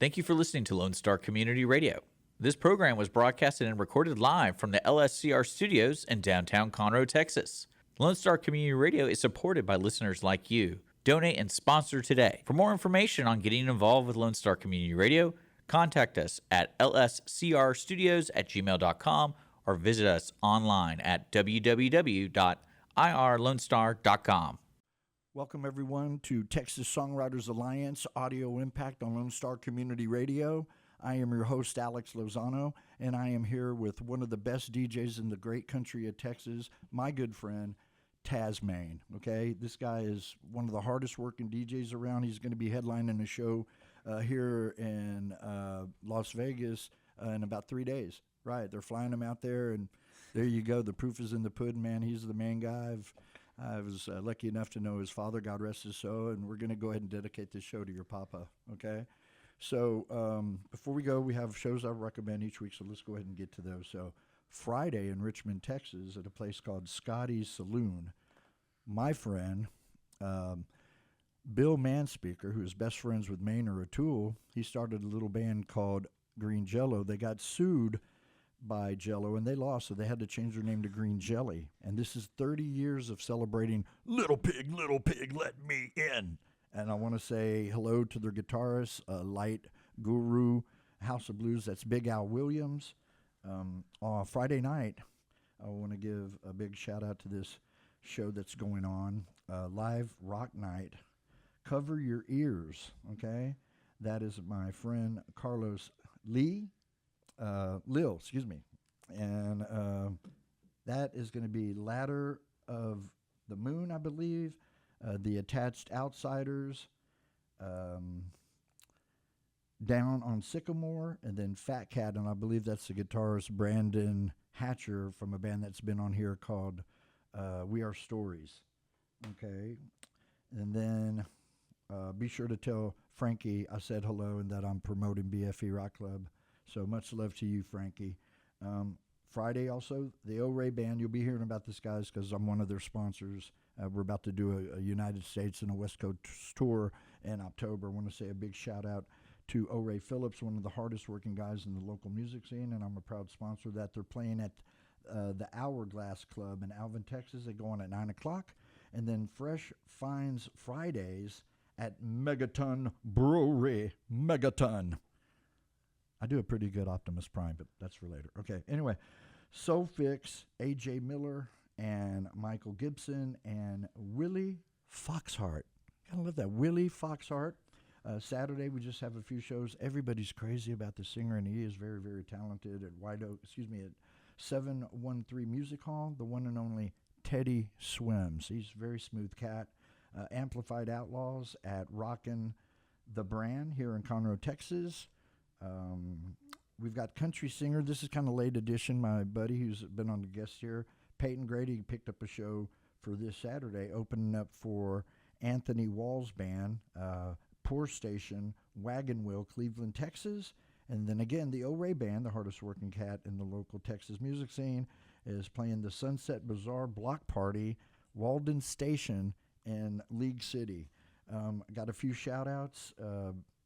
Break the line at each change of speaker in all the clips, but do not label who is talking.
Thank you for listening to Lone Star Community Radio. This program was broadcasted and recorded live from the LSCR studios in downtown Conroe, Texas. Lone Star Community Radio is supported by listeners like you. Donate and sponsor today. For more information on getting involved with Lone Star Community Radio, contact us at lscrstudios@gmail.com or visit us online at www.irlonestar.com.
Welcome, everyone, to Texas Songwriters Alliance Audio Impact on Lone Star Community Radio. I am your host, Alex Lozano, and I am here with one of the best DJs in the great country of Texas, my good friend, TazMayne. Okay, this guy is one of the hardest working DJs around. He's going to be headlining a show here in Las Vegas in about 3 days. Right, they're flying him out there, and there you go. The proof is in the pudding, man. He's the main guy. I was lucky enough to know his father, God rest his soul, and we're going to go ahead and dedicate this show to your papa, okay? So before we go, we have shows I recommend each week, so let's go ahead and get to those. So Friday in Richmond, Texas, at a place called Scotty's Saloon, my friend, Bill Manspeaker, who is best friends with Maynard O'Toole, he started a little band called Green Jello. They got sued by Jello, and they lost, so they had to change their name to Green Jelly. And this is 30 years of celebrating Little Pig, let me in. And I want to say hello to their guitarist, Light Guru, House of Blues. That's Big Al Williams. On Friday night, I want to give a big shout out to this show that's going on, Live Rock Night. Cover your ears, okay? That is my friend Carlos Lil, and that is going to be Ladder of the Moon, I believe, The Attached Outsiders, Down on Sycamore, and then Fat Cat, and I believe that's the guitarist Brandon Hatcher from a band that's been on here called We Are Stories, okay? And then be sure to tell Frankie I said hello and that I'm promoting BFE Rock Club. So much love to you, Frankie. Friday also, the O-Ray Band. You'll be hearing about this, guys, because I'm one of their sponsors. We're about to do a United States and a West Coast tour in October. I want to say a big shout-out to O-Ray Phillips, one of the hardest-working guys in the local music scene, and I'm a proud sponsor of that. They're playing at the Hourglass Club in Alvin, Texas. They go on at 9 o'clock. And then Fresh Finds Fridays at Megaton Brewery. Megaton. I do a pretty good Optimus Prime, but that's for later. Okay, anyway, Soul Fix, A.J. Miller, and Michael Gibson, and Willie Foxhart. Gotta love that. Willie Foxhart. Saturday, we just have a few shows. Everybody's crazy about the singer, and he is very, very talented at at 713 Music Hall, the one and only Teddy Swims. He's a very smooth cat. Amplified Outlaws at Rockin' the Brand here in Conroe, Texas. We've got country singer. This is kind of late edition. My buddy who's been on the guest here, Peyton Grady, picked up a show for this Saturday, opening up for Anthony Wall's band, Poor Station, Wagon Wheel, Cleveland, Texas. And then again, the O-Ray Band, the hardest working cat in the local Texas music scene, is playing the Sunset Bazaar Block Party, Walden Station in League City. Got a few shout outs.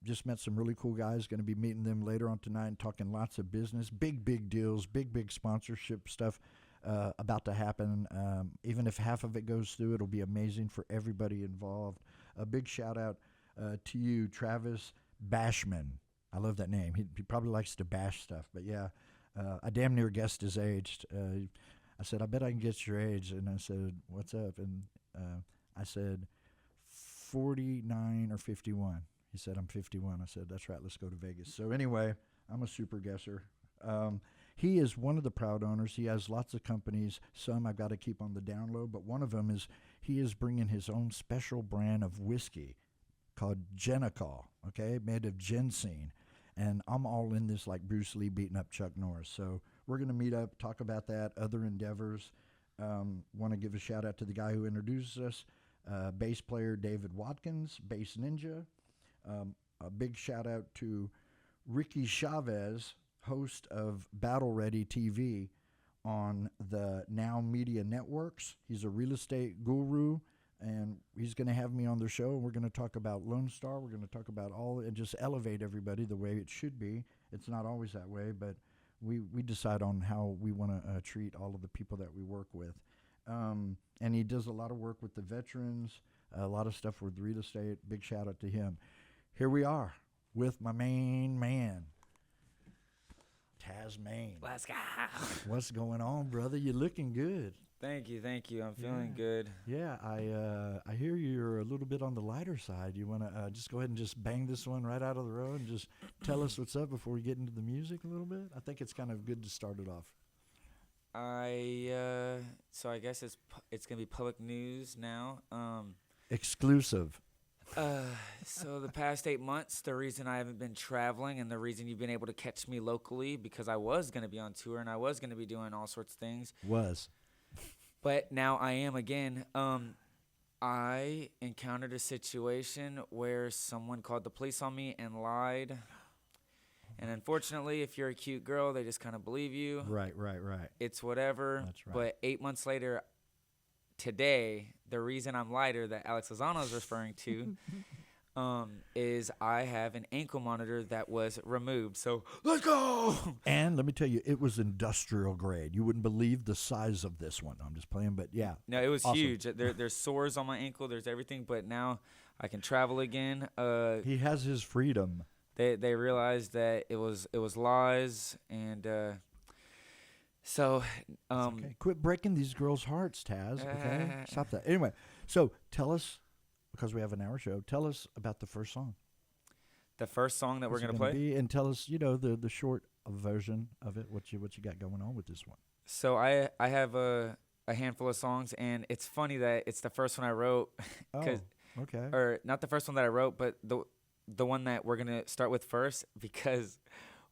Just met some really cool guys. Going to be meeting them later on tonight and talking lots of business, big deals, big sponsorship stuff about to happen. Even if half of it goes through, it'll be amazing for everybody involved. A big shout out to you, Travis Bashman. I love that name. He probably likes to bash stuff, but yeah, I damn near guessed his age. I said, I bet I can guess your age. And I said, what's up? And I said, 49 or 51. He said, I'm 51. I said, that's right, let's go to Vegas. So anyway, I'm a super guesser. He is one of the proud owners. He has lots of companies. Some I've got to keep on the down low, but one of them is he is bringing his own special brand of whiskey called Genicol, okay, made of ginseng. And I'm all in this like Bruce Lee beating up Chuck Norris. So we're going to meet up, talk about that, other endeavors. Want to give a shout out to the guy who introduces us, bass player David Watkins, Bass Ninja. A big shout out to Ricky Chavez, host of Battle Ready TV on the Now Media Networks. He's a real estate guru, and he's going to have me on their show, and we're going to talk about Lone Star. We're going to talk about all and just elevate everybody the way it should be. It's not always that way, but we decide on how we want to treat all of the people that we work with. And he does a lot of work with the veterans, a lot of stuff with real estate. Big shout out to him. Here we are with my main man, TazMayne.
Let's go.
What's going on, brother? You're looking good.
Thank you. I'm feeling good.
Yeah, I hear you're a little bit on the lighter side. You want to just go ahead and just bang this one right out of the road and just tell us what's up before we get into the music a little bit? I think it's kind of good to start it off.
So I guess it's gonna be public news now.
Exclusive.
So the past 8 months, the reason I haven't been traveling and the reason you've been able to catch me locally, because I was gonna be on tour and I was gonna be doing all sorts of things. But now I am again. I encountered a situation where someone called the police on me and lied. And unfortunately, if you're a cute girl, they just kind of believe you.
Right.
It's whatever.
That's right.
But 8 months later, today, the reason I'm lighter that Alex Lozano is referring to is I have an ankle monitor that was removed. So let's go.
And let me tell you, it was industrial grade. You wouldn't believe the size of this one. I'm just playing, but yeah.
No, it was
awesome.
huge. There's sores on my ankle. There's everything. But now I can travel again.
He has his freedom.
They realized that it was lies, and so
Okay. Quit breaking these girls' hearts, Taz. Okay, stop that. Anyway, so tell us, because we have an hour show. Tell us about the first song.
The first song that
What's
we're
it
gonna play.
and tell us, the short version of it. What you got going on with this one?
So I have a handful of songs, and it's funny that it's the first one I wrote.
Oh, okay.
Or not the first one that I wrote, but the one that we're gonna start with first, because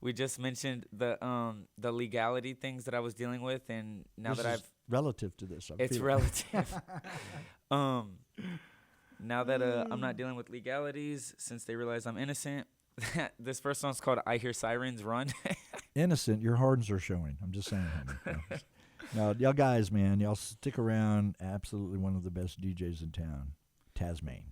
we just mentioned the legality things that I was dealing with, and now
this
that
is relative to this,
it's relative. Now that I'm not dealing with legalities, since they realize I'm innocent, this first song's called "I Hear Sirens Run."
Innocent, your hardens are showing. I'm just saying. Now, y'all guys, man, y'all stick around. Absolutely one of the best DJs in town, TazMayne.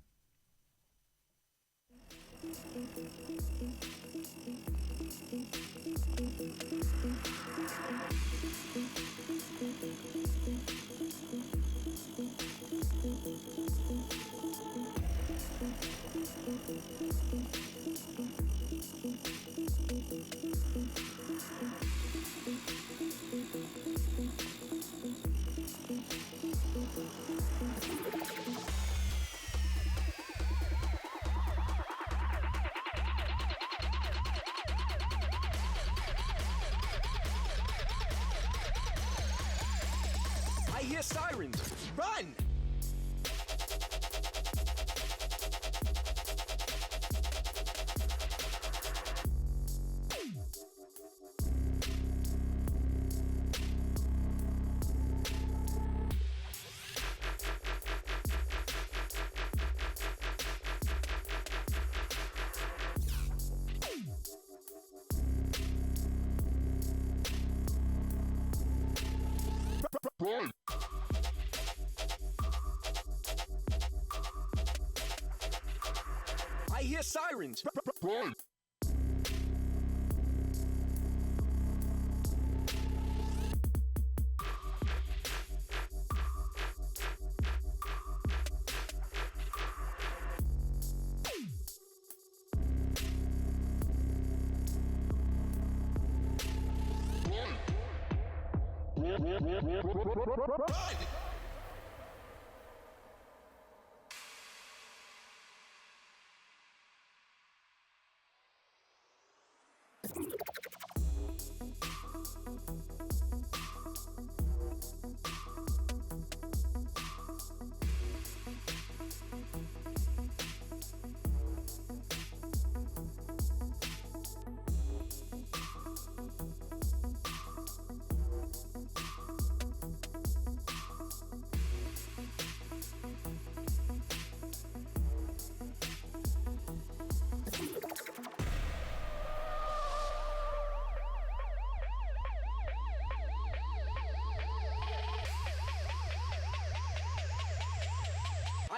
I hear sirens. Run! Run! I hear sirens. Run! Run!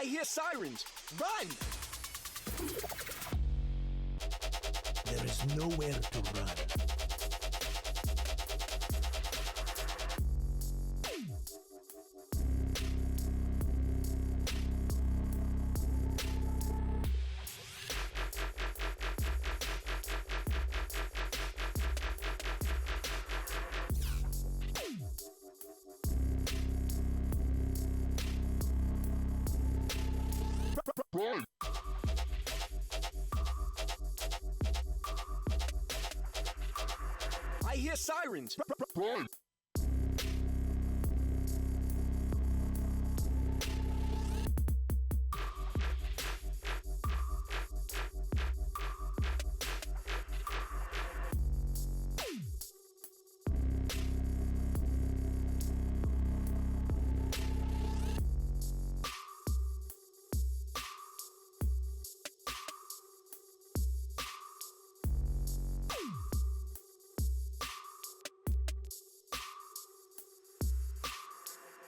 I hear sirens. Run!
There is nowhere to run.
Run! I hear sirens. Run!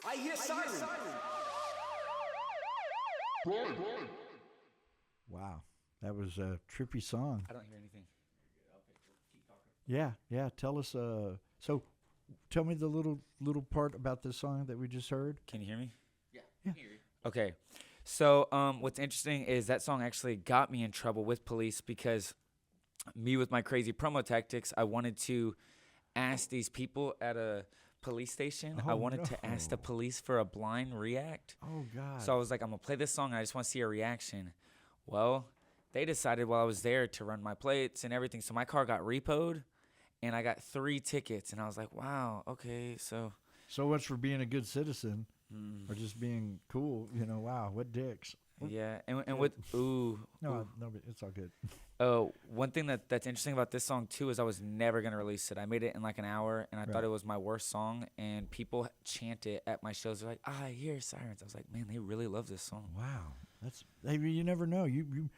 I hear sirens. Run!
Wow, that was a trippy song.
I don't hear anything.
Yeah. Tell us. So, tell me the little part about this song that we just heard.
Can you hear me?
Yeah.
Okay. So what's interesting is that song actually got me in trouble with police because me with my crazy promo tactics, I wanted to ask these people at a police station. I
Oh,
wanted to ask the
no.
police for a blind react.
Oh God.
So I was like, I'm going to play this song and I just want to see a reaction. Well, they decided while I was there to run my plates and everything. So my car got repoed and I got 3 tickets. And I was like, wow, okay, so
much for being a good citizen or just being cool. Wow, what dicks.
yeah. And with, ooh.
No, but it's all good.
One thing that's interesting about this song too is I was never gonna release it. I made it in like an hour, and I thought it was my worst song. And people chant it at my shows. They're like, "I hear sirens." I was like, "Man, they really love this song."
Wow, you never know. You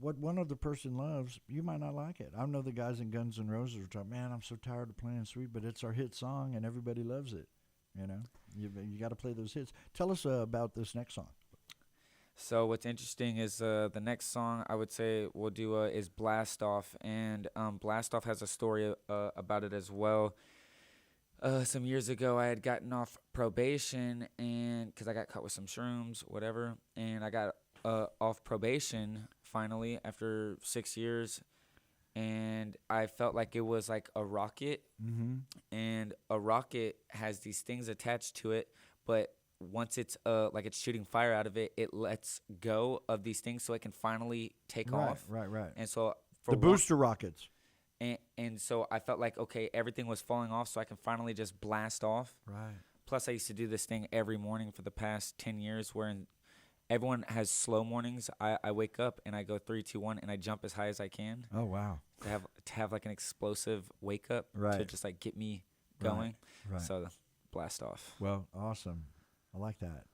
what one other person loves, you might not like it. I know the guys in Guns N' Roses are talking, man, I'm so tired of playing Sweet, but it's our hit song, and everybody loves it. You got to play those hits. Tell us about this next song.
So what's interesting is the next song I would say we'll do is Blast Off, and Blast Off has a story about it as well. Some years ago, I had gotten off probation, and because I got caught with some shrooms, whatever, and I got off probation finally after 6 years, and I felt like it was like a rocket, and a rocket has these things attached to it, but once it's like it's shooting fire out of it, it lets go of these things so it can finally take off.
Right.
And so for
The booster rockets.
and so I felt like, okay, everything was falling off, so I can finally just blast off.
Right.
Plus, I used to do this thing every morning for the past 10 years where everyone has slow mornings. I wake up and I go 3, 2, 1, and I jump as high as I can
Oh, wow.
to have like an explosive wake up to
Right.
just like get me going.
Right.
So blast off.
Well, awesome. I like that.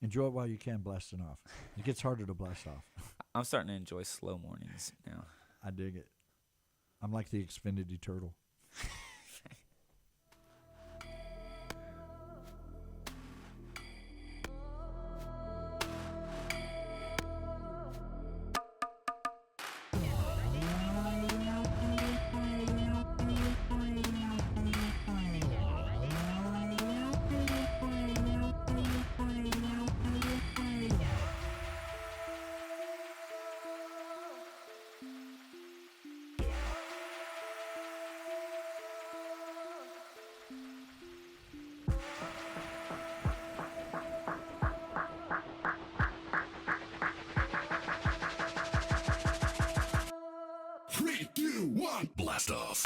Enjoy it while you can, blasting off. It gets harder to blast off.
I'm starting to enjoy slow mornings now.
I dig it. I'm like the Xfinity turtle.
Three, two, one, blast off.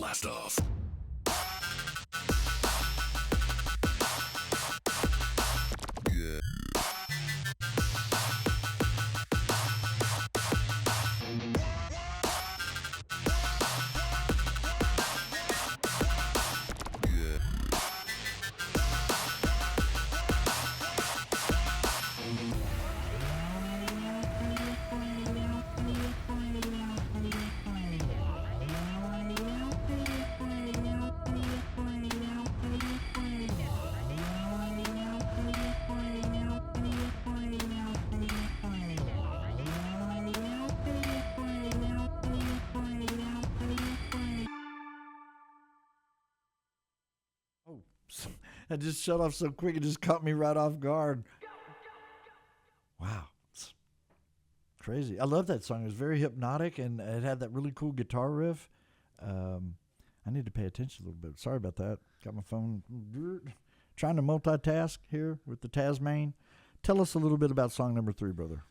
Blast Off.
I just shut off so quick, it just caught me right off guard. Wow. It's crazy. I love that song. It was very hypnotic, and it had that really cool guitar riff. I need to pay attention a little bit. Sorry about that. Got my phone trying to multitask here with the TazMayne. Tell us a little bit about song number 3, brother.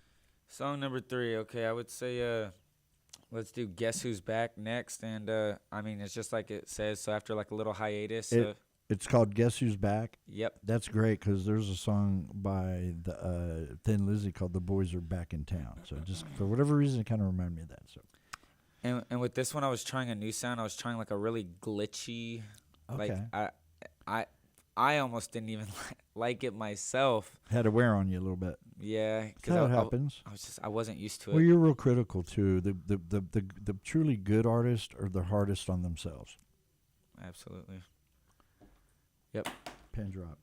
Song number 3, okay, I would say let's do Guess Who's Back next. And, I mean, it's just like it says, so after like a little hiatus.
It's called Guess Who's Back?
Yep.
That's great because there's a song by the Thin Lizzy called The Boys Are Back in Town. So just for whatever reason, it kind of reminded me of that. So.
And with this one, I was trying a new sound. I was trying like a really glitchy,
okay.
like I almost didn't even like it myself.
Had to wear on you a little bit.
Yeah,
that's how it happens.
I wasn't used to it.
Well, you're real critical too. The truly good artists are the hardest on themselves.
Absolutely. Yep.
Pin drop.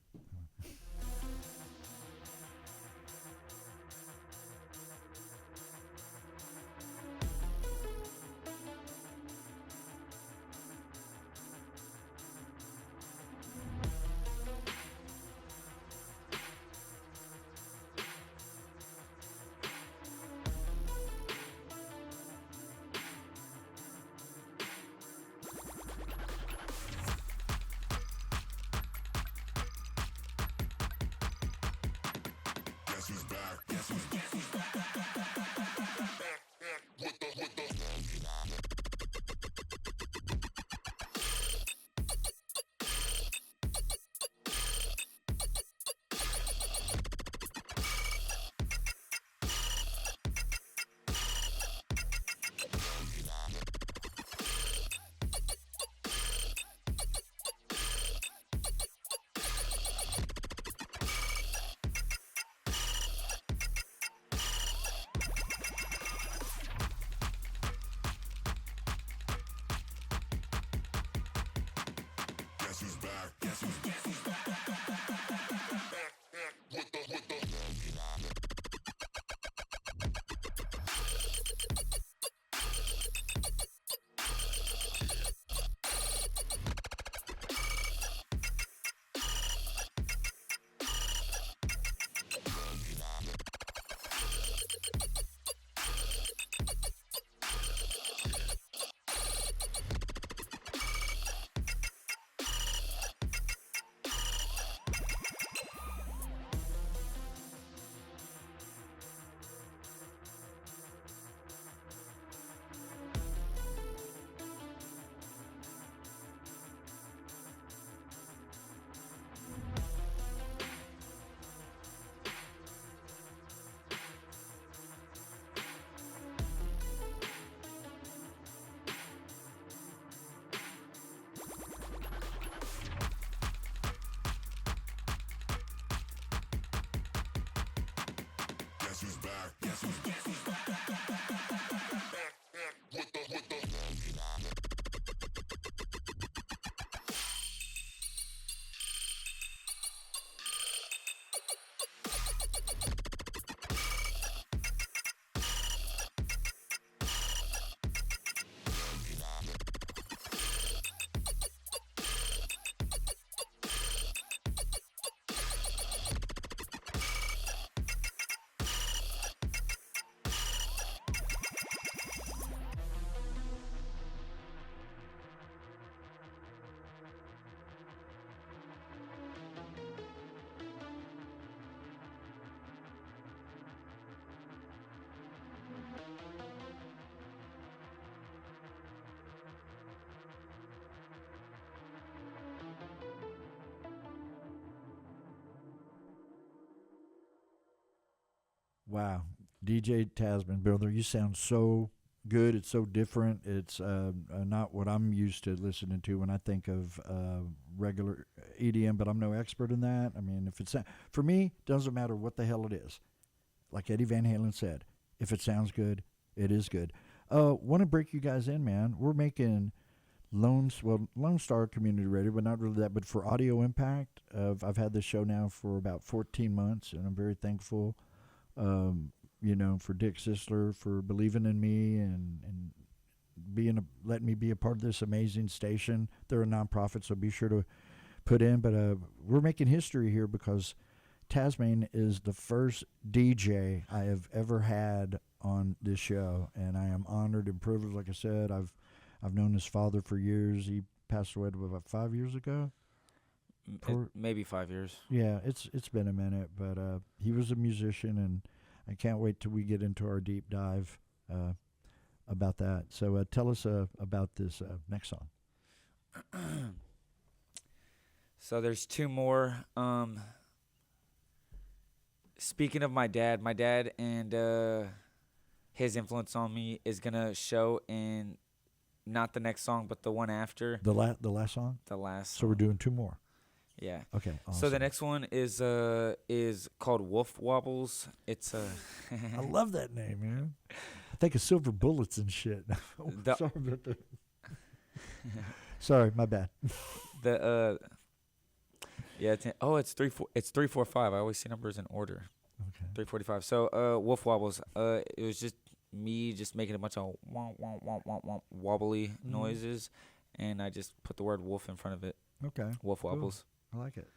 Wow. DJ TazMayne, brother, you sound so good. It's so different. It's not what I'm used to listening to when I think of regular EDM, but I'm no expert in that. I mean, if it's for me, doesn't matter what the hell it is. Like Eddie Van Halen said, if it sounds good, it is good. Want to break you guys in, man. We're making Lone Star Community Radio, but not really that. But for Audio Impact, I've had this show now for about 14 months, and I'm very thankful. For Dick Sisler for believing in me and letting me be a part of this amazing station. They're a nonprofit, so be sure to put in. But we're making history here because TazMayne is the first DJ I have ever had on this show, and I am honored and privileged. Like I said, I've known his father for years. He passed away about 5 years ago.
Maybe 5 years.
Yeah, it's been a minute, but he was a musician, and I can't wait till we get into our deep dive about that. So tell us about this next song.
So there's two more. Speaking of my dad and his influence on me is going to show in not the next song, but the one after.
The last song?
The last
So
song.
we're doing two more.
Yeah.
Okay. Awesome.
So the next one is called Wolf Wobbles. It's
I love that name, man. I think of silver bullets and shit. Sorry about that. Sorry, my bad.
It's 345. I always see numbers in order.
Okay.
345. So Wolf Wobbles. It was just me just making a bunch of wobbly noises, and I just put the word wolf in front of it.
Okay.
Wolf Wobbles.
Cool. I like it.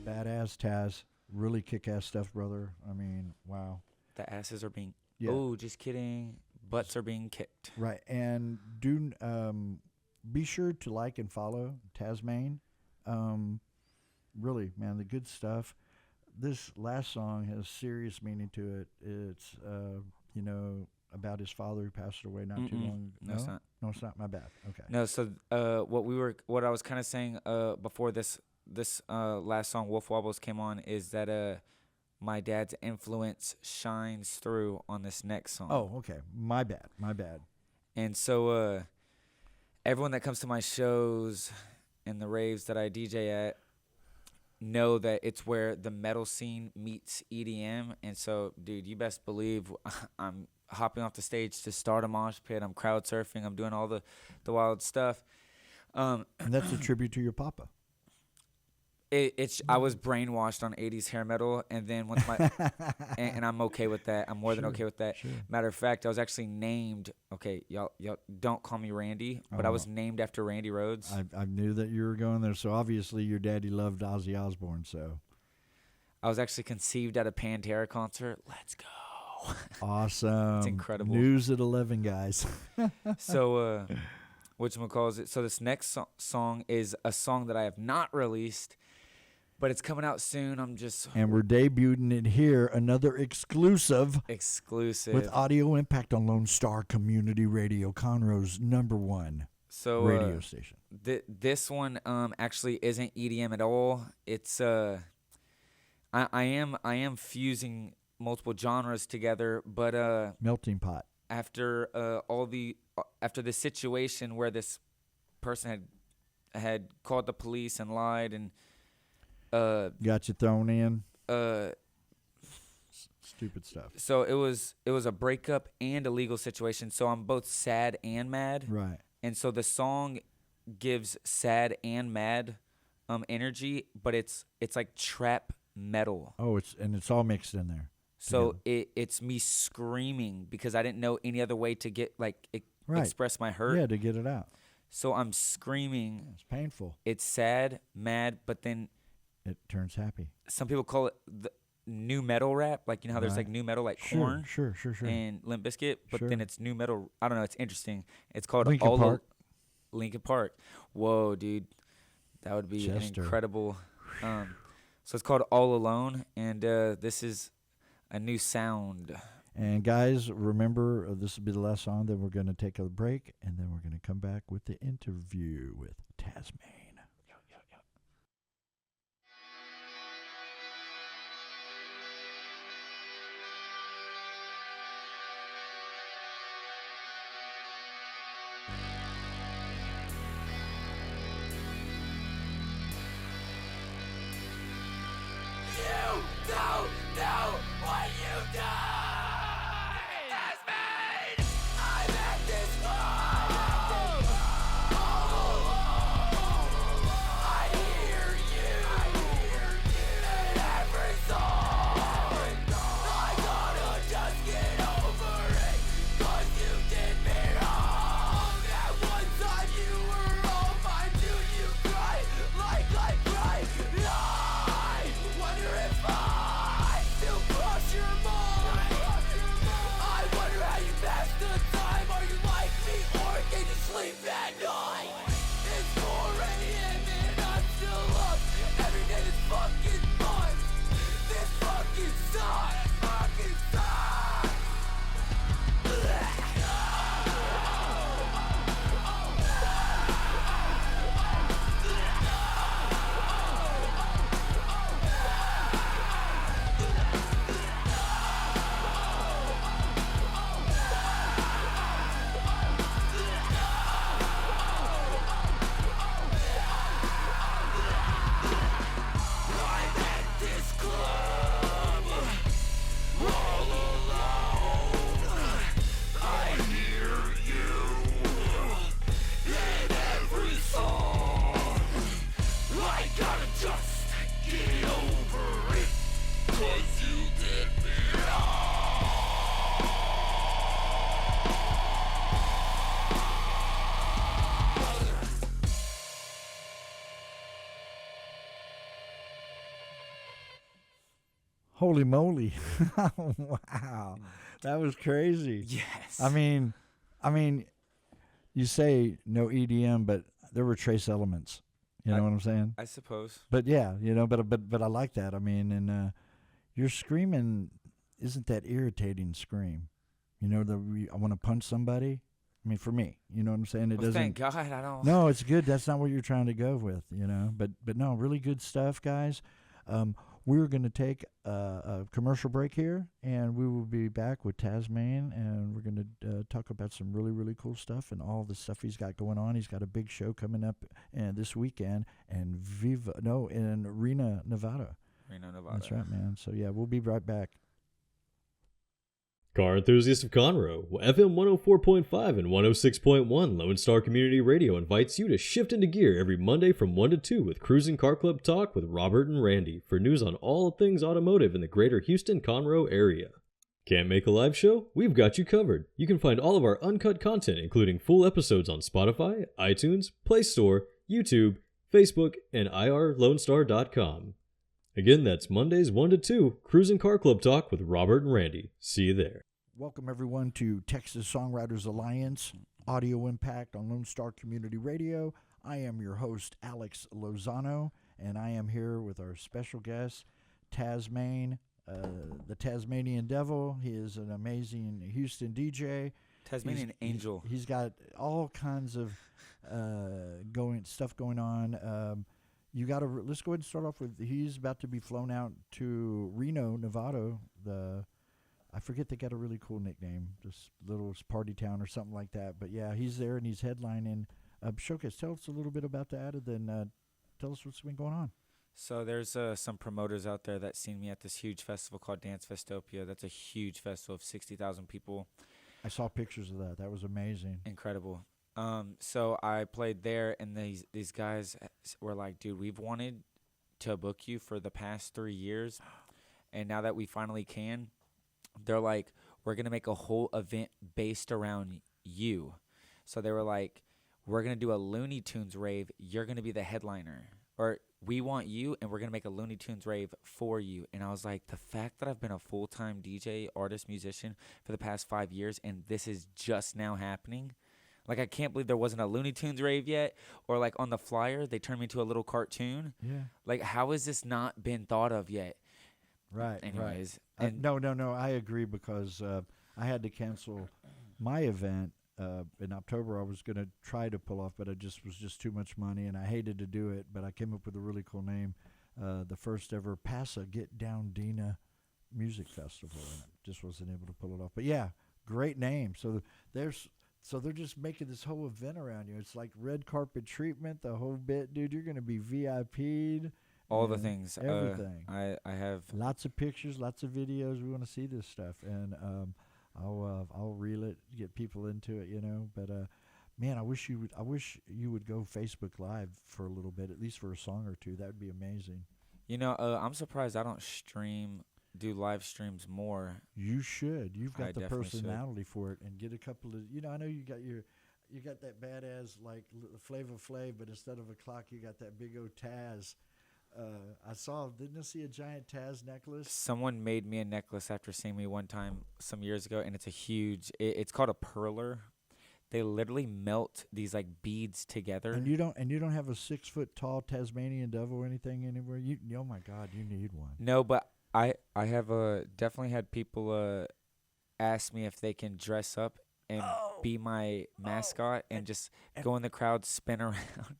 Badass Taz, really kick-ass stuff, brother. I mean, wow.
The asses are being.
Yeah.
Oh, just kidding. Butts are being kicked.
Right, and be sure to like and follow TazMayne. Really, man, the good stuff. This last song has serious meaning to it. It's about his father who passed away not too long ago.
No, it's not.
No, it's not. My bad. Okay.
No, so what I was kind of saying before this last song, Wolf Wobbles, came on, is that my dad's influence shines through on this next song.
Oh, okay. My bad.
And so everyone that comes to my shows and the raves that I DJ at know that it's where the metal scene meets EDM. And so, dude, you best believe hopping off the stage to start a mosh pit. I'm crowd surfing. I'm doing all the wild stuff.
And that's a tribute to your papa.
I was brainwashed on 80s hair metal, and then once and I'm okay with that. I'm more than okay with that.
Sure.
Matter of fact, I was actually named. Okay, y'all don't call me Randy, but I was named after Randy Rhoads.
I knew that you were going there, so obviously your daddy loved Ozzy Osbourne. So
I was actually conceived at a Pantera concert. Let's go.
Awesome.
It's incredible.
News at 11, guys.
So, whatchamacallit? So this next song is a song that I have not released, but it's coming out soon.
And we're debuting it here, another exclusive with audio impact on Lone Star Community Radio, Conroe's #1 radio station.
This one actually isn't EDM at all. It's I am fusing multiple genres together, but
melting pot.
After after the situation where this person had called the police and lied and
got you thrown in. Stupid stuff.
So it was a breakup and a legal situation. So I'm both sad and mad.
Right.
And so the song gives sad and mad energy, but it's like trap metal.
Oh, it's all mixed in there.
So it's me screaming because I didn't know any other way to get express my hurt.
Yeah, to get it out.
So I'm screaming.
It's painful.
It's sad, mad, but then
it turns happy.
Some people call it the new metal rap, like how there's like new metal like Korn,
sure,
and Limp Bizkit, but then it's new metal. I don't know. It's interesting. It's called
Linkin Park.
Linkin Park. Whoa, dude, that would be an incredible. So it's called All Alone, and this is a new sound.
And guys, remember, this will be the last song. Then we're going to take a break, and then we're going to come back with the interview with TazMayne. Holy moly. Wow. That was crazy.
Yes.
I mean, you say no EDM, but there were trace elements. You know what I'm saying?
I suppose.
But yeah, but I like that. I mean, and your screaming isn't that irritating scream. I want to punch somebody. I mean, for me, you know what I'm saying? It doesn't.
Thank God I don't.
No, it's good. That's not what you're trying to go with, But no, really good stuff, guys. We're going to take a commercial break here, and we will be back with TazMayne, and we're going to talk about some really, really cool stuff and all the stuff he's got going on. He's got a big show coming up this weekend in Reno, Nevada.
Reno, Nevada.
That's right, man. So, yeah, we'll be right back.
Car enthusiasts of Conroe, FM 104.5 and 106.1 Lone Star Community Radio invites you to shift into gear every Monday from 1 to 2 with Cruising Car Club Talk with Robert and Randy for news on all things automotive in the greater Houston-Conroe area. Can't make a live show? We've got you covered. You can find all of our uncut content, including full episodes on Spotify, iTunes, Play Store, YouTube, Facebook, and irlonestar.com. Again, that's Mondays 1 to 2, Cruising Car Club Talk with Robert and Randy. See you there.
Welcome, everyone, to Texas Songwriters Alliance Audio Impact on Lone Star Community Radio. I am your host, Alex Lozano, and I am here with our special guest, TazMayne, the Tasmanian Devil. He is an amazing Houston DJ.
Tasmanian Angel.
He's got all kinds of stuff going on. Let's go ahead and start off with, he's about to be flown out to Reno, Nevada. I forget, they got a really cool nickname, just little party town or something like that. But yeah, he's there and he's headlining Showcase. Tell us a little bit about that, and then tell us what's been going on.
So there's some promoters out there that seen me at this huge festival called Dance Festopia. That's a huge festival of 60,000 people.
I saw pictures of that. That was amazing.
Incredible. So I played there, and these guys were like, dude, we've wanted to book you for the past 3 years, and now that we finally can, they're like, we're going to make a whole event based around you. So they were like, we're going to do a Looney Tunes rave. You're going to be the headliner. Or we want you, and we're going to make a Looney Tunes rave for you. And I was like, the fact that I've been a full-time DJ, artist, musician for the past 5 years, and this is just now happening. Like, I can't believe there wasn't a Looney Tunes rave yet. Or, like, on the flyer, they turned me into a little cartoon.
Yeah.
Like, how has this not been thought of yet?
Right.
Anyways.
Right. No. I agree, because I had to cancel my event in October. I was going to try to pull off, but it was just too much money, and I hated to do it. But I came up with a really cool name, the first ever PASA Get Down Dina Music Festival, and I just wasn't able to pull it off. But yeah, great name. So they're just making this whole event around you. It's like red carpet treatment, the whole bit, dude. You're going to be VIP'd.
All the things.
Everything.
I have
lots of pictures, lots of videos. We want to see this stuff, and I'll reel it, get people into it, But man, I wish you would go Facebook Live for a little bit, at least for a song or two. That would be amazing.
I'm surprised I don't do live streams more.
You should. You've got the personality
should.
for it, and get a couple of. I know you got that badass like Flavor Flav, but instead of a clock, you got that big old Taz. Didn't I see a giant Taz necklace?
Someone made me a necklace after seeing me one time some years ago, and it's a huge. It's called a perler. They literally melt these like beads together.
And you don't have a 6 foot tall Tasmanian devil or anything anywhere. Oh my God, you need one.
No, but I have definitely had people ask me if they can dress up and be my mascot and just go in the crowd, spin around.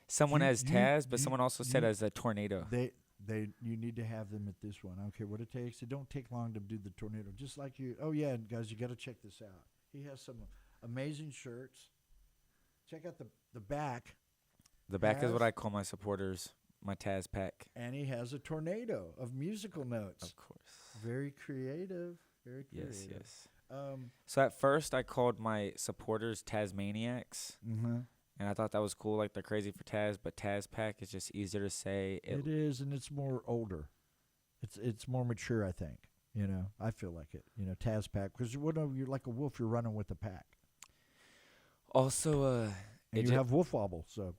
Someone as Taz, but someone also said as a tornado.
You need to have them at this one. I don't care what it takes. It don't take long to do the tornado. Just like you. Oh yeah, guys, you got to check this out. He has some amazing shirts. Check out the back.
The back is what I call my supporters, my Taz pack.
And he has a tornado of musical notes.
Of course.
Very creative. Very creative.
Yes. So at first I called my supporters Tasmaniacs.
Mm-hmm.
And I thought that was cool, like they're crazy for Taz, but Taz Pack is just easier to say.
It is, and it's more older. It's more mature, I think. I feel like it. Taz Pack, because you're like a wolf. You're running with the pack.
Also,
and you have wolf wobble. So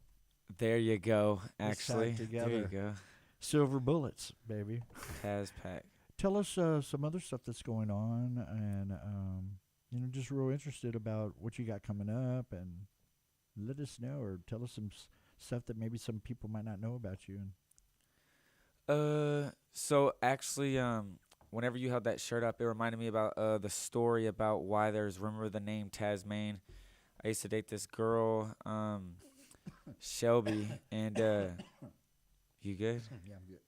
there you go. Actually,
together.
There you go.
Silver bullets, baby.
Taz Pack.
Tell us some other stuff that's going on, and just real interested about what you got coming up, and let us know, or tell us some stuff that maybe some people might not know about you.
So actually, whenever you held that shirt up, it reminded me about the story about why there's rumor of the name TazMayne. I used to date this girl, Shelby, and you good?
Yeah, I'm good.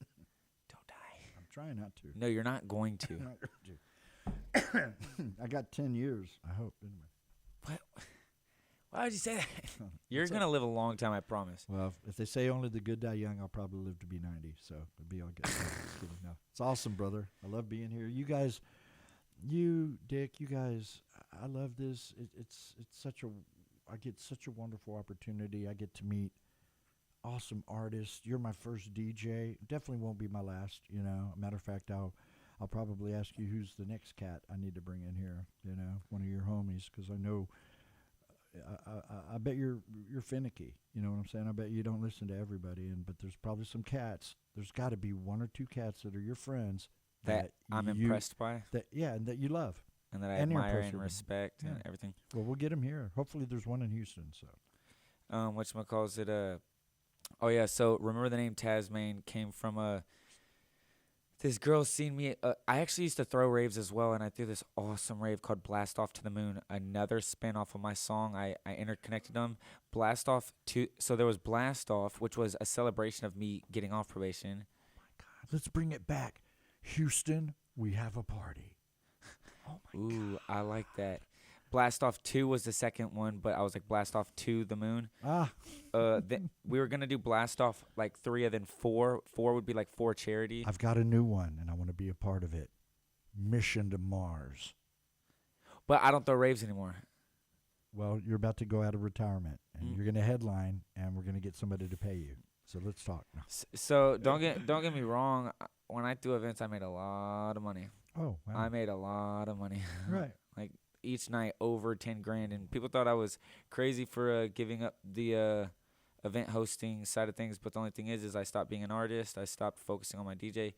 Don't die.
I'm trying not to.
No, you're not going to.
I got 10 years, I hope. Anyway.
What? Why would you say that? You're going to live a long time, I promise.
Well, if they say only the good die young, I'll probably live to be 90, so it'll be all good. No, it's awesome, brother. I love being here. You guys, Dick, you guys, I love this. It's such a, I get such a wonderful opportunity. I get to meet awesome artists. You're my first DJ. Definitely won't be my last. Matter of fact, I'll probably ask you who's the next cat I need to bring in here. One of your homies, because I know. I bet you're finicky. You know what I'm saying? I bet you don't listen to everybody, but there's probably some cats. There's got to be one or two cats that are your friends
that I'm impressed by.
And that you love.
And that I admire and respect and everything.
Well, we'll get them here. Hopefully there's one in Houston. So,
whatchamacallit, oh yeah, so remember the name TazMayne came from this girl seen me. I actually used to throw raves as well, and I threw this awesome rave called Blast Off to the Moon, another spin off of my song. I interconnected them. Blast Off so there was Blast Off, which was a celebration of me getting off probation.
Oh my God, let's bring it back. Houston, we have a party. Oh my God.
Ooh, I like that. Blast Off 2 was the second one, but I was like Blast Off to the Moon. We were going to do Blast Off like 3 and then 4. 4 would be like for charity.
I've got a new one, and I want to be a part of it. Mission to Mars.
But I don't throw raves anymore.
Well, you're about to go out of retirement, and you're going to headline, and we're going to get somebody to pay you. So let's talk.
So don't get me wrong. When I do events, I made a lot of money.
Oh, wow.
I made a lot of money.
Right.
Like each night over 10 grand, and people thought I was crazy for giving up the event hosting side of things. But the only thing is I stopped being an artist. I stopped focusing on my DJ.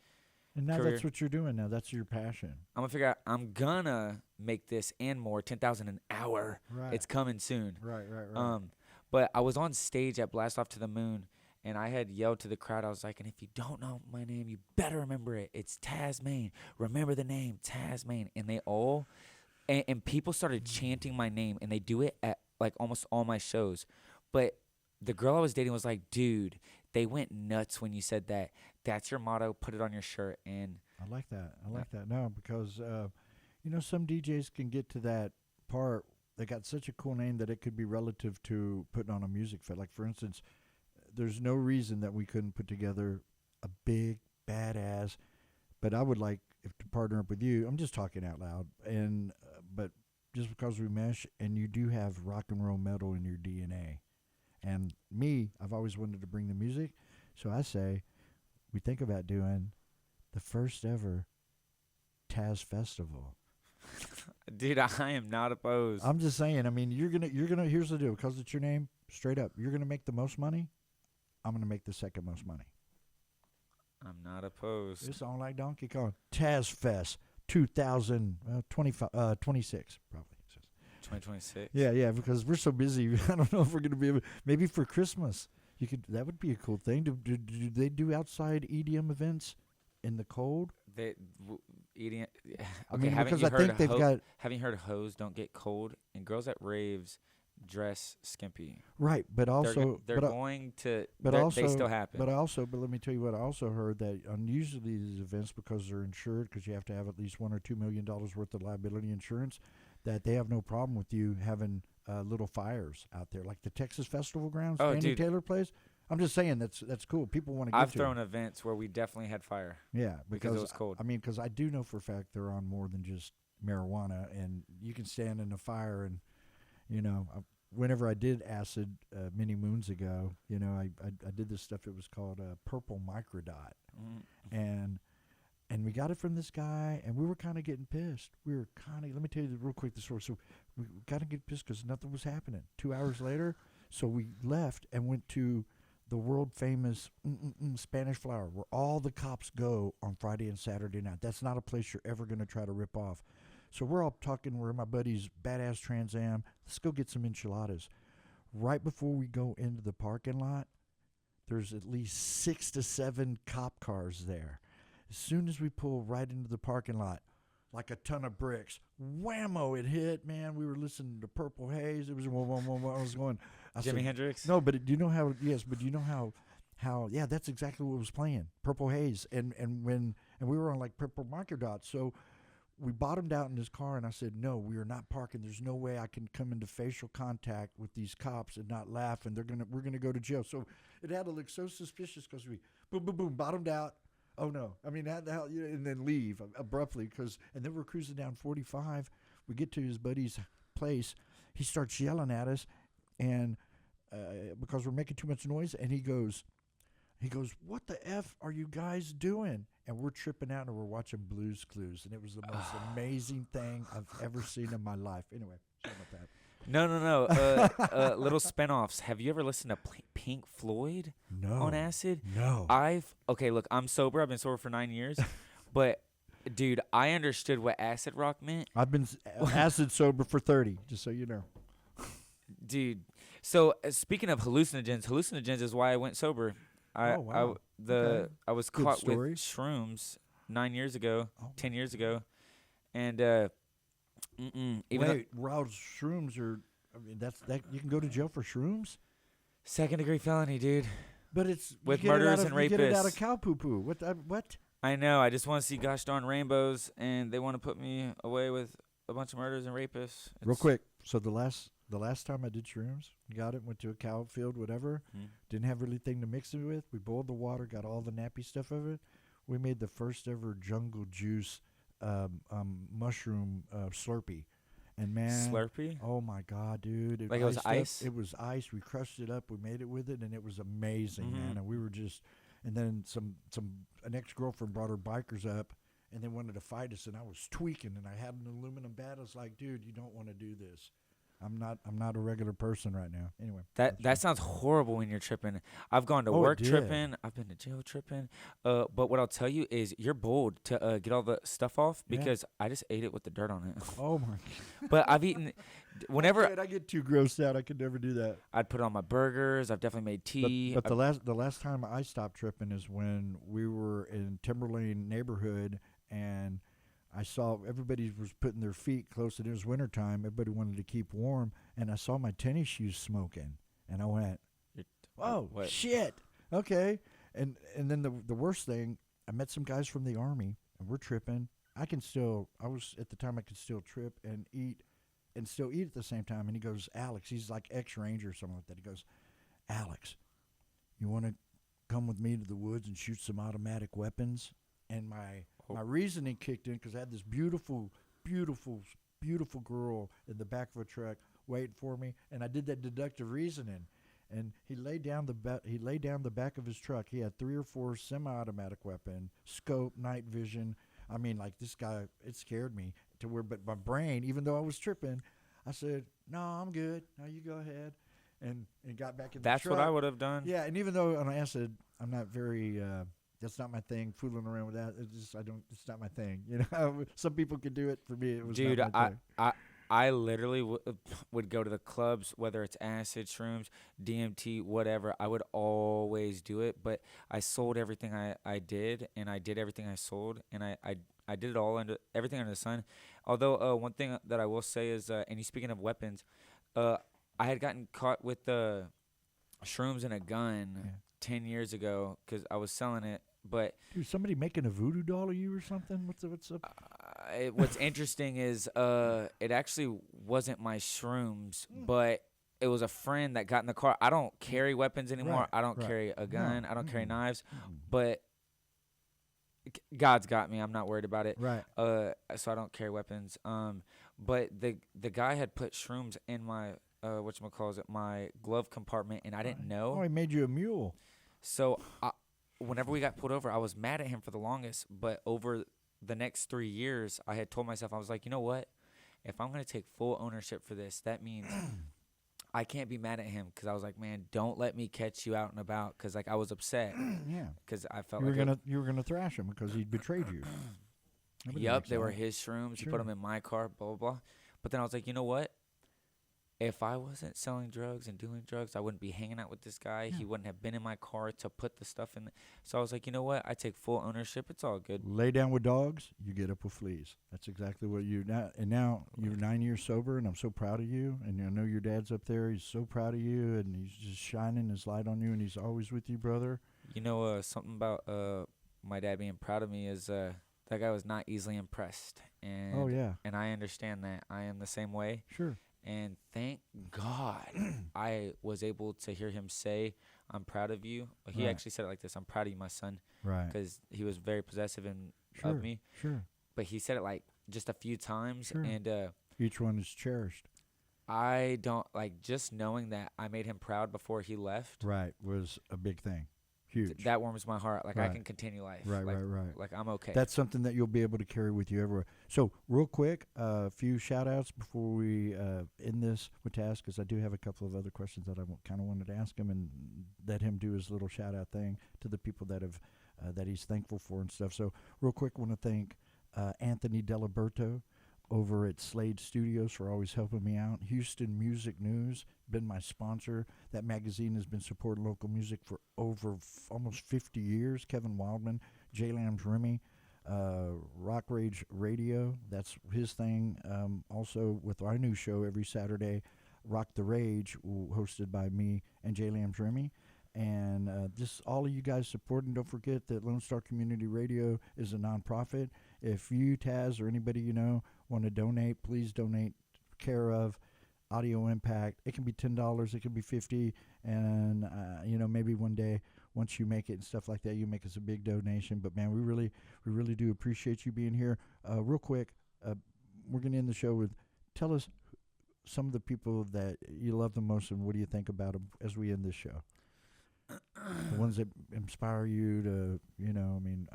And now
career.
That's what you're doing now. That's your passion.
I'm gonna figure out. I'm gonna make this and more. 10,000 an hour.
Right.
It's coming soon.
Right.
But I was on stage at Blast Off to the Moon, and I had yelled to the crowd. I was like, and if you don't know my name, you better remember it. It's TazMayne. Remember the name, TazMayne. And they all, and people started chanting my name, and they do it at like almost all my shows. But the girl I was dating was like, dude, they went nuts when you said that. That's your motto. Put it on your shirt. And
I like that. No, because, some DJs can get to that part. They got such a cool name that it could be relative to putting on a music fest. Like, for instance, there's no reason that we couldn't put together a big, badass, but I would like if to partner up with you. I'm just talking out loud. But just because we mesh, and you do have rock and roll metal in your DNA. And me, I've always wanted to bring the music. So I say we think about doing the first ever Taz Festival.
Dude, I am not opposed.
I'm just saying, I mean, you're gonna here's the deal, because it's your name, straight up, you're gonna make the most money. I'm gonna make the second most money.
I'm not opposed.
It's on like Donkey Kong. Taz Fest 2026 probably.
2026.
Yeah, because we're so busy. I don't know if we're gonna be able. Maybe for Christmas, that would be a cool thing. Do they do outside EDM events in the cold?
EDM. Okay,
I mean, because I think they've got.
Haven't you heard hoes don't get cold, and girls at raves dress skimpy.
Right, but also
they're going to.
But
they still happen.
But let me tell you what. I also heard that on usually these events, because they're insured, because you have to have at least $1 or $2 million worth of liability insurance, that they have no problem with you having little fires out there, like the Texas Festival grounds.
Oh,
Andy
dude.
Taylor plays. I'm just saying that's cool. People want to get
I've thrown events where we definitely had fire.
Yeah,
because it was cold.
I mean, because I do know for a fact they're on more than just marijuana, and you can stand in a fire. And whenever I did acid many moons ago, I did this stuff. It was called purple microdot, and we got it from this guy, and we were kind of getting pissed. Let me tell you real quick the story. So we got to get pissed because nothing was happening. 2 hours later, so we left and went to the world famous Spanish Flower, where all the cops go on Friday and Saturday night. That's not a place you're ever going to try to rip off. So we're all talking. We're in my buddy's badass Trans Am. Let's go get some enchiladas. Right before we go into the parking lot, there's at least 6 to 7 cop cars there. As soon as we pull right into the parking lot, like a ton of bricks, whammo, it hit, man. We were listening to Purple Haze. It was, I was going.
Jimi Hendrix?
No, but do you know how, yes, but do you know how, yeah, that's exactly what was playing, Purple Haze. And we were on like Purple Microdot. So we bottomed out in this car, and I said, no, we are not parking. There's no way I can come into facial contact with these cops and not laugh, and we're gonna go to jail. So it had to look so suspicious because we boom, boom, boom, bottomed out. Oh no! I mean, how the hell? And then leave abruptly and then we're cruising down 45. We get to his buddy's place. He starts yelling at us, and because we're making too much noise, and he goes, "What the f are you guys doing?" And we're tripping out, and we're watching Blue's Clues, and it was the most amazing thing I've ever seen in my life. Anyway, sorry about that.
No. Little spinoffs. Have you ever listened to Pink Floyd on acid?
No.
Okay, look, I'm sober. I've been sober for 9 years. But, dude, I understood what acid rock meant.
I've been acid sober for 30, just so you know.
Dude, so speaking of hallucinogens is why I went sober.
Wow.
I was
Good
caught
story.
with shrooms 9 years ago, 10 years ago. And,
Raw shrooms are. I mean, that you can go to jail for shrooms.
second-degree felony, dude.
But it's
with
you get it
murderers
out of-
and
you get it out of
rapists.
cow poo poo. What?
I know. I just want to see gosh darn rainbows, and they want to put me away with a bunch of murderers and rapists.
Real quick. So the last time I did shrooms, got it, went to a cow field, whatever. Didn't have anything to mix it with. We boiled the water, got all the nappy stuff of it. We made the first ever jungle juice mushroom Slurpee. And man,
Slurpee?
Oh my God, dude!
Like it was ice?
It was ice. We crushed it up. We made it with it, and it was amazing, man. And we were just, and then an ex-girlfriend brought her bikers up, and they wanted to fight us, and I was tweaking, and I had an aluminum bat. I was like, dude, you don't want to do this. I'm not a regular person right now. Anyway,
That sounds horrible when you're tripping. I've gone to
Oh, it
work
did.
tripping. I've been to jail tripping. But what I'll tell you is you're bold to get all the stuff off
Yeah.
because I just ate it with the dirt on it.
Oh my!
But I've eaten whenever
I get too grossed out. I could never do that.
I'd put it on my burgers. I've definitely made tea.
But the last time I stopped tripping is when we were in Timberlane neighborhood, and I saw everybody was putting their feet close. It was wintertime. Everybody wanted to keep warm, and I saw my tennis shoes smoking, and I went, "Oh
what?
shit, okay." And then the worst thing, I met some guys from the Army, and we're tripping. I was at the time I could still trip and eat, and still eat at the same time. And he goes, "Alex," he's like ex-Ranger or something like that. He goes, "Alex, you want to come with me to the woods and shoot some automatic weapons?" And my reasoning kicked in because I had this beautiful, beautiful, beautiful girl in the back of a truck waiting for me, and I did that deductive reasoning. And he laid down the back of his truck. He had 3 or 4 semi-automatic weapon, scope, night vision. I mean, like this guy, it scared me to where. But my brain, even though I was tripping, I said, "No, I'm good. No, you go ahead." And got back in the truck.
That's what I would have done.
Yeah, and even though on acid, I'm not very. That's not my thing. Fooling around with that, it's not my thing. You know, some people could do it. For me, it was.
Dude,
not my thing.
I literally would go to the clubs, whether it's acid, shrooms, DMT, whatever. I would always do it, but I sold everything I did, and I did everything I sold, and I did it all under everything under the sun. Although one thing that I will say is, and you speaking of weapons, I had gotten caught with shrooms and a gun 10 years ago because I was selling it. But
dude, somebody making a voodoo doll of you or something? What's up?
What's interesting is it actually wasn't my shrooms, but it was a friend that got in the car. I don't carry weapons anymore.
Right,
I don't
right.
carry a gun.
No.
I don't carry knives. But God's got me. I'm not worried about it.
Right.
So I don't carry weapons. But the guy had put shrooms in my my glove compartment, and I didn't know.
Oh, he made you a mule.
So whenever we got pulled over, I was mad at him for the longest. But over the next 3 years, I had told myself, I was like, you know what? If I'm going to take full ownership for this, that means I can't be mad at him. Because I was like, man, don't let me catch you out and about. Because like I was upset.
Yeah.
Because I felt
you were gonna thrash him because he betrayed you.
Yep, they were his shrooms. He put them in my car, blah, blah, blah. But then I was like, you know what? If I wasn't selling drugs and doing drugs, I wouldn't be hanging out with this guy. Yeah. He wouldn't have been in my car to put the stuff in. So I was like, you know what? I take full ownership. It's all good.
Lay down with dogs, you get up with fleas. That's exactly what you now. And now you're 9 years sober, and I'm so proud of you. And I know your dad's up there. He's so proud of you, and he's just shining his light on you, and he's always with you, brother.
You know, something about my dad being proud of me is that guy was not easily impressed. And
oh yeah.
And I understand that. I am the same way.
Sure.
And thank God I was able to hear him say, "I'm proud of you." He
Right.
actually said it like this: "I'm proud of you, my son,"
Right.
because he was very possessive and
Sure.
of me.
Sure.
But he said it like just a few times,
Sure.
and
Each one is cherished.
I don't like just knowing that I made him proud before he left.
Right. Was a big thing. Huge.
That warms my heart. Like I
Right.
can continue life.
Right,
like,
right.
Like I'm okay.
That's something that you'll be able to carry with you everywhere. So, real quick, a few shout outs before we end this with Taz, because I do have a couple of other questions that I kind of wanted to ask him and let him do his little shout out thing to the people that have that he's thankful for and stuff. So, real quick, I want to thank Anthony Delaberto over at Slade Studios for always helping me out. Houston Music News, been my sponsor. That magazine has been supporting local music for over almost 50 years. Kevin Wildman, J. Lamb's Remy, Rock Rage Radio, that's his thing. Also with our new show every Saturday, Rock the Rage, hosted by me and J. Lamb's Remy. And just all of you guys supporting. Don't forget that Lone Star Community Radio is a nonprofit. If you, Taz, or anybody you know want to donate, please donate. Care of Audio Impact. It can be $10, it can be $50, and maybe one day once you make it and stuff like that, you make us a big donation. But man, we really do appreciate you being here. Real quick, we're gonna end the show with tell us some of the people that you love the most and what do you think about them as we end this show. The ones that inspire you to,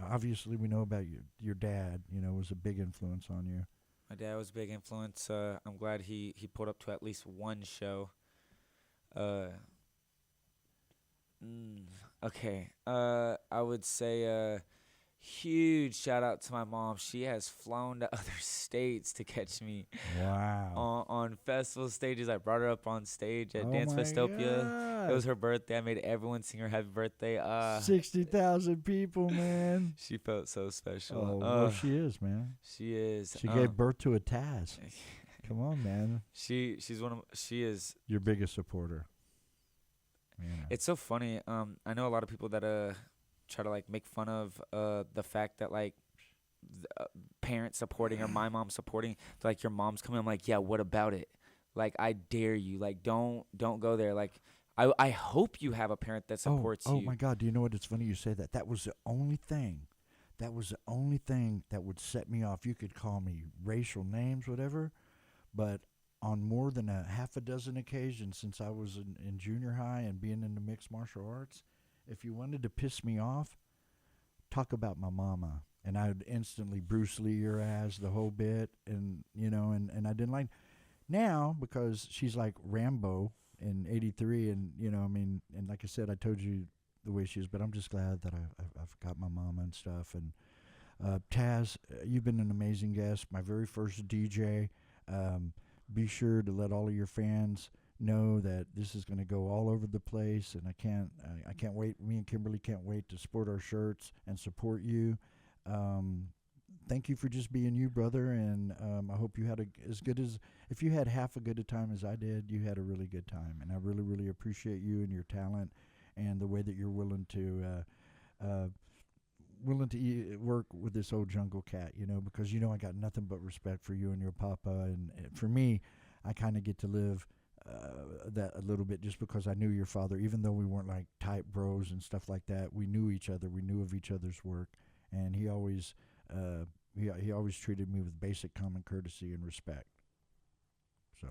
obviously we know about your dad, was a big influence on you.
My dad was a big influence. I'm glad he pulled up to at least one show. Okay. I would say huge shout out to my mom. She has flown to other states to catch me.
Wow.
On festival stages. I brought her up on stage at
Oh
Dance
my
Festopia.
God.
It was her birthday. I made everyone sing her happy birthday.
60,000 people, man.
She felt so special.
Oh, well, she is, man.
She is.
She gave birth to a Taz. Come on, man.
She is
Your biggest supporter. Yeah.
It's so funny. I know a lot of people that try to like make fun of the fact that like parents supporting or my mom supporting, like your mom's coming. I'm like, yeah, what about it? Like, I dare you. Like, don't go there. Like, I hope you have a parent that supports you.
Oh my God! Do you know what? It's funny you say that. That was the only thing. That was the only thing that would set me off. You could call me racial names, whatever, but on more than a half a dozen occasions since I was in junior high and being into mixed martial arts, if you wanted to piss me off, talk about my mama, and I would instantly Bruce Lee your ass, the whole bit, and and I didn't like. Now, because she's like Rambo in '83, and and like I said, I told you the way she is, but I'm just glad that I've got my mama and stuff. And Taz, you've been an amazing guest, my very first DJ. Be sure to let all of your fans know that this is going to go all over the place, and I can't wait. Me and Kimberly can't wait to sport our shirts and support you. Thank you for just being you, brother, and I hope you had if you had half a good a time as I did, you had a really good time, and I really, really appreciate you and your talent and the way that you're willing to work with this old jungle cat, because I got nothing but respect for you and your papa, and for me, I kind of get to live that a little bit just because I knew your father, even though we weren't like tight bros and stuff like that. We knew each other, we knew of each other's work, and he always treated me with basic common courtesy and respect. So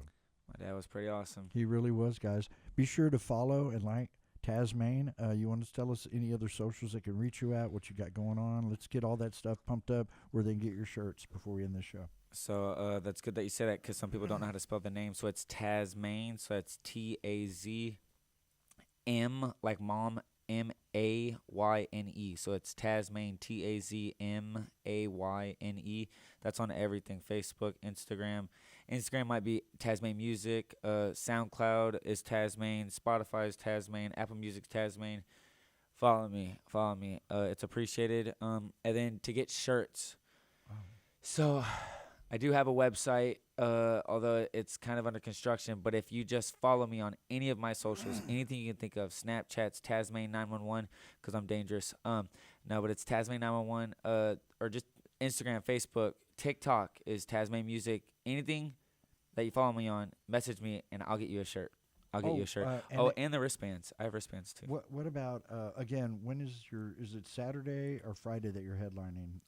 my dad was pretty awesome.
He really was, guys. Be sure to follow and like TazMayne. You want to tell us any other socials they can reach you at, what you got going on? Let's get all that stuff pumped up where they can get your shirts before we end this show.
So that's good that you say that, because some people don't know how to spell the name. So it's TazMayne. So it's TazM, like mom, MAYNE. So it's TazMayne, TazMayne. That's on everything: Facebook, Instagram. Instagram might be TazMayne Music. SoundCloud is TazMayne. Spotify is TazMayne. Apple Music's TazMayne. Follow me. It's appreciated. And then to get shirts. So I do have a website, although it's kind of under construction. But if you just follow me on any of my socials, anything you can think of, Snapchat's TazMayne911, because I'm dangerous. No, but it's TazMayne911, or just Instagram, Facebook, TikTok is TazMayne Music. Anything, that you follow me on, message me, and I'll get you a shirt. I'll get you a shirt. And the wristbands. I have wristbands too.
What about again? When is is it Saturday or Friday that you're headlining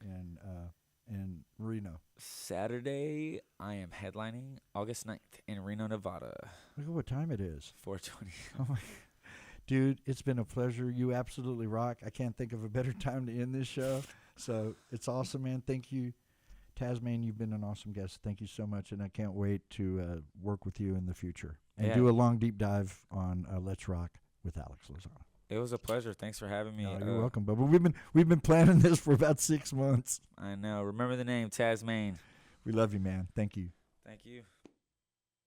in Reno?
Saturday, I am headlining August 9th in Reno, Nevada.
Look at what time it is.
4:20.
Oh my, dude, it's been a pleasure. You absolutely rock. I can't think of a better time to end this show. So it's awesome, man. Thank you. TazMayne, you've been an awesome guest. Thank you so much, and I can't wait to work with you in the future and do a long deep dive on Let's Rock with Alex Lozano.
It was a pleasure. Thanks for having me.
No, you're welcome, Bubba. We've been planning this for about 6 months.
I know. Remember the name, TazMayne.
We love you, man. Thank you.
Thank you.